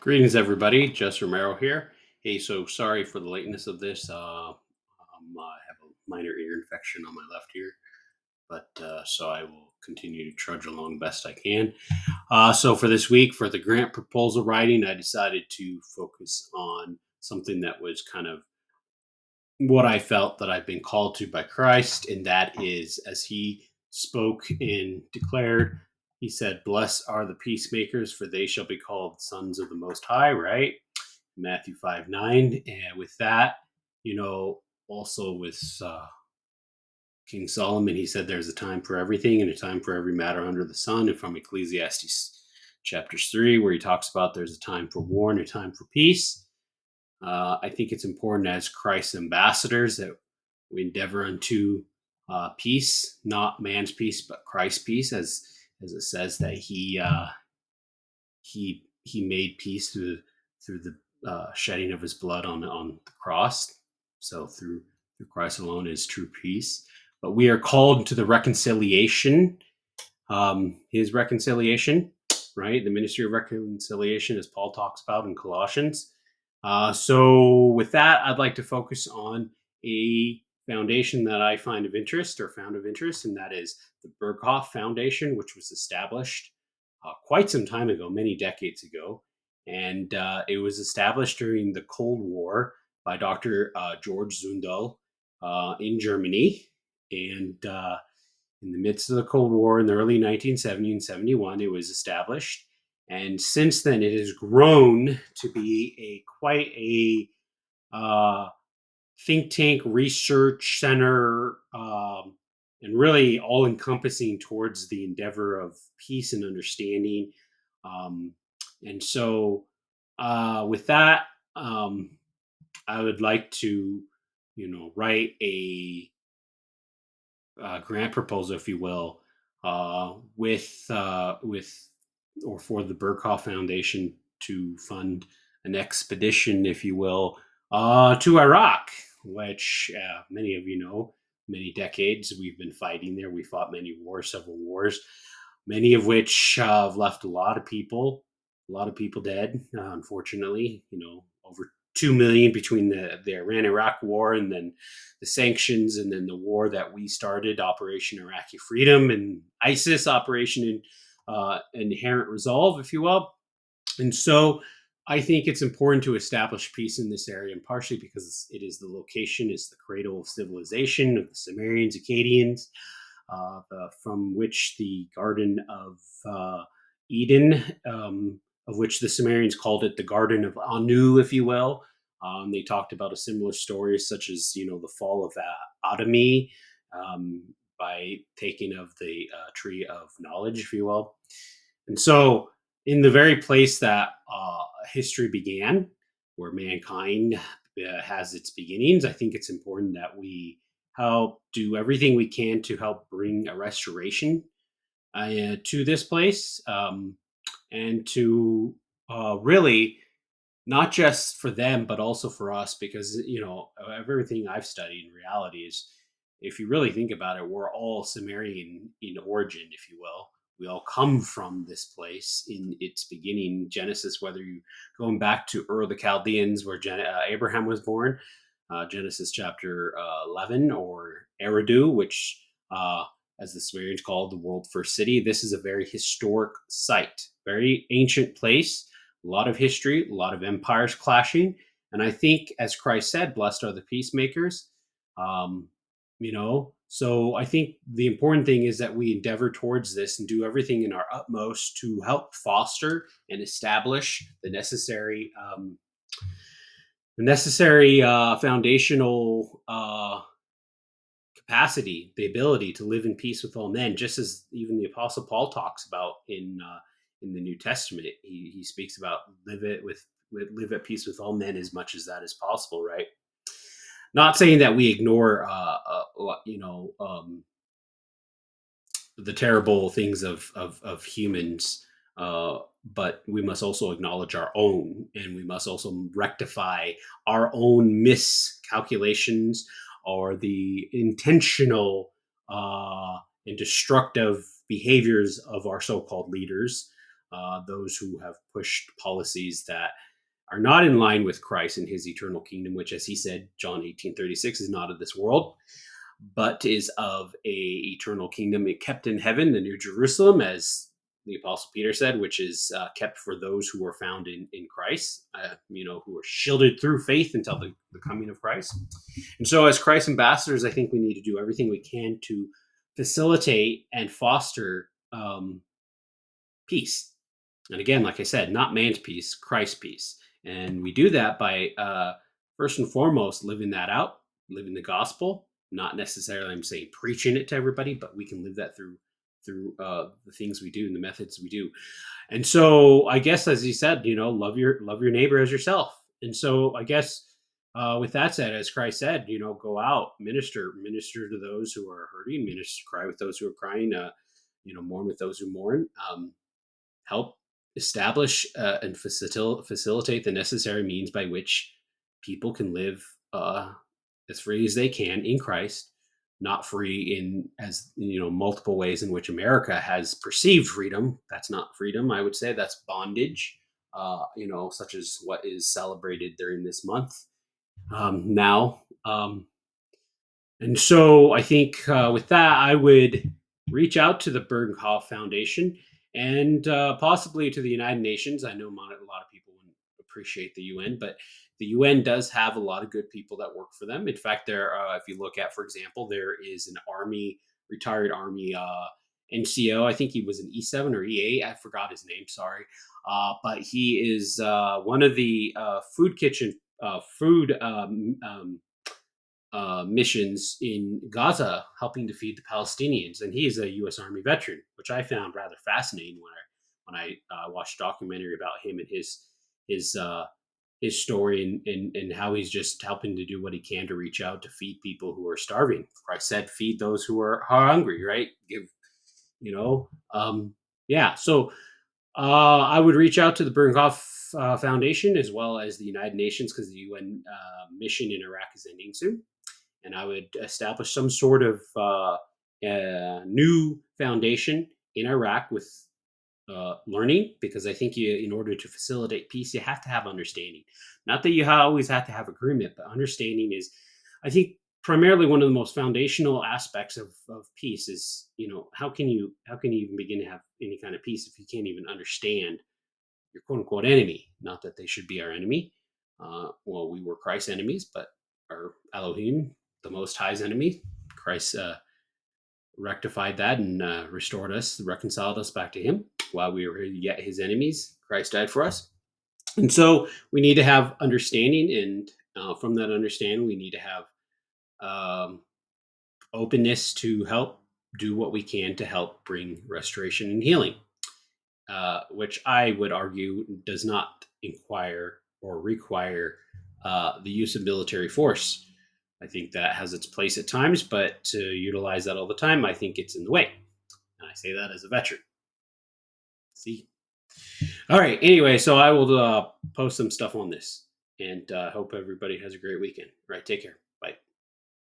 Greetings, everybody. Jess Romero here. Hey, so sorry for the lateness of this. I have a minor ear infection on my left ear, but so I will continue to trudge along best I can. So for this week, for the grant proposal writing, I decided to focus on something that was kind of what I felt that I've been called to by Christ, and that is, as he spoke and declared, he said, "Blessed are the peacemakers, for they shall be called sons of the Most High," right? Matthew 5:9. And with that, also with King Solomon, he said there's a time for everything and a time for every matter under the sun. And from Ecclesiastes chapters 3, where he talks about there's a time for war and a time for peace. I think it's important as Christ's ambassadors that we endeavor unto peace, not man's peace, but Christ's peace, as it says that he made peace through the shedding of his blood on the cross. So through Christ alone is true peace. But we are called to the reconciliation, his reconciliation, right? The ministry of reconciliation, as Paul talks about in Colossians. So with that, I'd like to focus on a foundation that I find of interest or found of interest, and that is the Berghoff Foundation, which was established quite some time ago, many decades ago. And it was established during the Cold War by Dr. George Zundel in Germany. And in the midst of the Cold War in the early 1970s and 71, it was established. And since then, it has grown to be quite a think tank research center, and really all encompassing towards the endeavor of peace and understanding. Um, and so, with that, I would like to, write a grant proposal, if you will, with or for the Berghoff Foundation to fund an expedition, if you will, to Iraq, which many of you know, many decades we've been fighting there. We fought many wars, several wars, many of which have left a lot of people dead. Unfortunately, over 2 million between the Iran-Iraq war and then the sanctions and then the war that we started, Operation Iraqi Freedom, and ISIS, Operation Inherent Resolve, if you will. And so I think it's important to establish peace in this area, and partially because it is the location, it's the cradle of civilization of the Sumerians, Akkadians, from which the Garden of Eden, of which the Sumerians called it the Garden of Anu, if you will. They talked about a similar story, such as the fall of Adami, by taking of the tree of knowledge, if you will. And so, in the very place that history began, where mankind has its beginnings, I think it's important that we help do everything we can to help bring a restoration to this place, and to really not just for them but also for us, because everything I've studied in reality is, if you really think about it, we're all Sumerian in origin, if you will. We all come from this place in its beginning, Genesis, whether you going back to Ur of the Chaldeans, where Abraham was born, Genesis chapter 11, or Eridu, which as the Sumerians called the world first city. This is a very historic site, very ancient place, a lot of history, a lot of empires clashing. And I think, as Christ said, blessed are the peacemakers. So I think the important thing is that we endeavor towards this and do everything in our utmost to help foster and establish the necessary foundational capacity, the ability to live in peace with all men, just as even the Apostle Paul talks about in the New Testament. He speaks about live at peace with all men as much as that is possible, right? Not saying that we ignore, the terrible things of humans, but we must also acknowledge our own, and we must also rectify our own miscalculations or the intentional and destructive behaviors of our so-called leaders. those who have pushed policies that are not in line with Christ and his eternal kingdom, which, as he said, John 18:36, is not of this world, but is of a eternal kingdom kept in heaven, the New Jerusalem, as the Apostle Peter said, which is kept for those who are found in Christ, who are shielded through faith until the coming of Christ. And so, as Christ ambassadors, I think we need to do everything we can to facilitate and foster peace. And again, like I said, not man's peace, Christ's peace. And we do that by first and foremost living that out, living the gospel. Not necessarily, I'm saying, preaching it to everybody, but we can live that through the things we do and the methods we do. And so, I guess, as he said, love your neighbor as yourself. And so, I guess, with that said, as Christ said, go out, minister to those who are hurting, cry with those who are crying, mourn with those who mourn. Help establish and facilitate the necessary means by which people can live as free as they can in Christ, not free in multiple ways in which America has perceived freedom. That's not freedom. I would say that's bondage. Such as what is celebrated during this month now. And so I think with that, I would reach out to the Berghoff Foundation and possibly to the United Nations. I know a lot of people wouldn't appreciate the UN, but the UN does have a lot of good people that work for them. In fact, if you look at, for example, there is an retired Army NCO. I think he was an E7 or E8. I forgot his name. Sorry. But he is one of the food missions in Gaza, helping to feed the Palestinians, and he is a U.S. Army veteran, which I found rather fascinating when I watched a documentary about him and his story and how he's just helping to do what he can to reach out to feed people who are starving. Christ said, "Feed those who are hungry." Right? Yeah. So I would reach out to the Berghoff Foundation as well as the United Nations, because the UN mission in Iraq is ending soon. And I would establish some sort of new foundation in Iraq with learning, because I think in order to facilitate peace, you have to have understanding. Not that you always have to have agreement, but understanding is, I think, primarily one of the most foundational aspects of peace. Is how can you even begin to have any kind of peace if you can't even understand your quote unquote enemy? Not that they should be our enemy. Well, we were Christ's enemies, but our Elohim, the Most High's enemy, Christ rectified that and restored us, reconciled us back to Him while we were yet His enemies. Christ died for us, and so we need to have understanding, and from that understanding, we need to have openness to help do what we can to help bring restoration and healing, which I would argue does not inquire or require the use of military force. I think that has its place at times, but to utilize that all the time, I think it's in the way. And I say that as a veteran. See? All right. Anyway, so I will post some stuff on this, and hope everybody has a great weekend. All right. Take care.